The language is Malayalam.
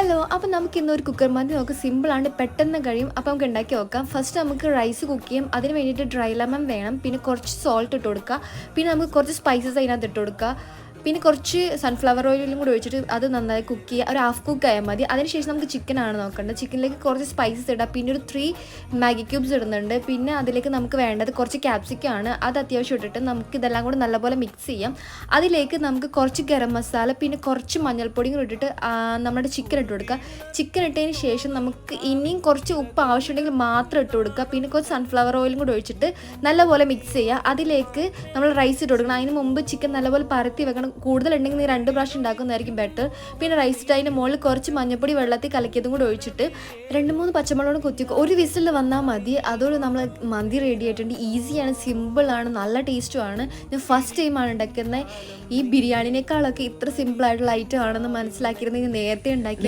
ഹലോ, അപ്പോൾ നമുക്ക് ഇന്നൊരു കുക്കർ മന്തി നോക്കാം. സിമ്പിളാണ്, പെട്ടെന്ന് കഴിയും. അപ്പോൾ നമുക്ക് ഉണ്ടാക്കി നോക്കാം. ഫസ്റ്റ് നമുക്ക് റൈസ് കുക്ക് ചെയ്യും. അതിന് വേണ്ടിയിട്ട് ഡ്രൈ ലെമൺ വേണം, പിന്നെ കുറച്ച് സോൾട്ട് ഇട്ട് കൊടുക്കുക, പിന്നെ നമുക്ക് കുറച്ച് സ്പൈസസ് അതിനകത്ത് ഇട്ട് കൊടുക്കുക, പിന്നെ കുറച്ച് സൺഫ്ലവർ ഓയിലും കൂടി ഒഴിച്ചിട്ട് അത് നന്നായി കുക്ക് ചെയ്യുക. ഒരു ഹാഫ് കുക്ക് ആയാൽ മതി. അതിനുശേഷം നമുക്ക് ചിക്കനാണ് നോക്കേണ്ടത്. ചിക്കനിലേക്ക് കുറച്ച് സ്പൈസസ് ഇടുക, പിന്നെ ഒരു 3 മാഗി ക്യൂബ്സ് ഇടുന്നുണ്ട്. പിന്നെ അതിലേക്ക് നമുക്ക് വേണ്ടത് കുറച്ച് ക്യാപ്സിക്കമാണ്. അത് അത്യാവശ്യം ഇട്ടിട്ട് നമുക്ക് ഇതെല്ലാം കൂടി നല്ലപോലെ മിക്സ് ചെയ്യാം. അതിലേക്ക് നമുക്ക് കുറച്ച് ഗരം മസാല, പിന്നെ കുറച്ച് മഞ്ഞൾപ്പൊടിയും കൂടി ഇട്ടിട്ട് നമ്മുടെ ചിക്കൻ ഇട്ട് കൊടുക്കുക. ചിക്കൻ ഇട്ടതിന് ശേഷം നമുക്ക് ഇനിയും കുറച്ച് ഉപ്പ് ആവശ്യമുണ്ടെങ്കിൽ മാത്രം ഇട്ട് കൊടുക്കുക. പിന്നെ കുറച്ച് സൺഫ്ലവർ ഓയിലും കൂടി ഒഴിച്ചിട്ട് നല്ലപോലെ മിക്സ് ചെയ്യുക. അതിലേക്ക് നമ്മൾ റൈസ് ഇട്ട് കൊടുക്കണം. അതിന് മുമ്പ് ചിക്കൻ നല്ലപോലെ പരത്തി വെക്കണം. കൂടുതലുണ്ടെങ്കിൽ നീ 2 പ്രാവശ്യം ഉണ്ടാക്കുന്നതായിരിക്കും ബെറ്റർ. പിന്നെ റൈസ് ഇട്ട് അതിൻ്റെ മുകളിൽ കുറച്ച് മഞ്ഞൾപ്പൊടി വെള്ളത്തിൽ കലക്കിയതും കൂടി ഒഴിച്ചിട്ട് 2-3 പച്ചമുളക് കുത്തിക്കുക. ഒരു വിസിൽ വന്നാൽ മതി. അതോടെ നമ്മൾ മന്തി റെഡി ആയിട്ടുണ്ട്. ഈസിയാണ്, സിമ്പിളാണ്, നല്ല ടേസ്റ്റുമാണ്. ഞാൻ ഫസ്റ്റ് ടൈമാണ് ഉണ്ടാക്കുന്നത്. ഈ ബിരിയാണിനേക്കാളൊക്കെ ഇത്ര സിമ്പിളായിട്ടുള്ള ഐറ്റം ആണെന്ന് മനസ്സിലാക്കിയിരുന്നെങ്കിൽ നേരത്തെ ഉണ്ടാക്കി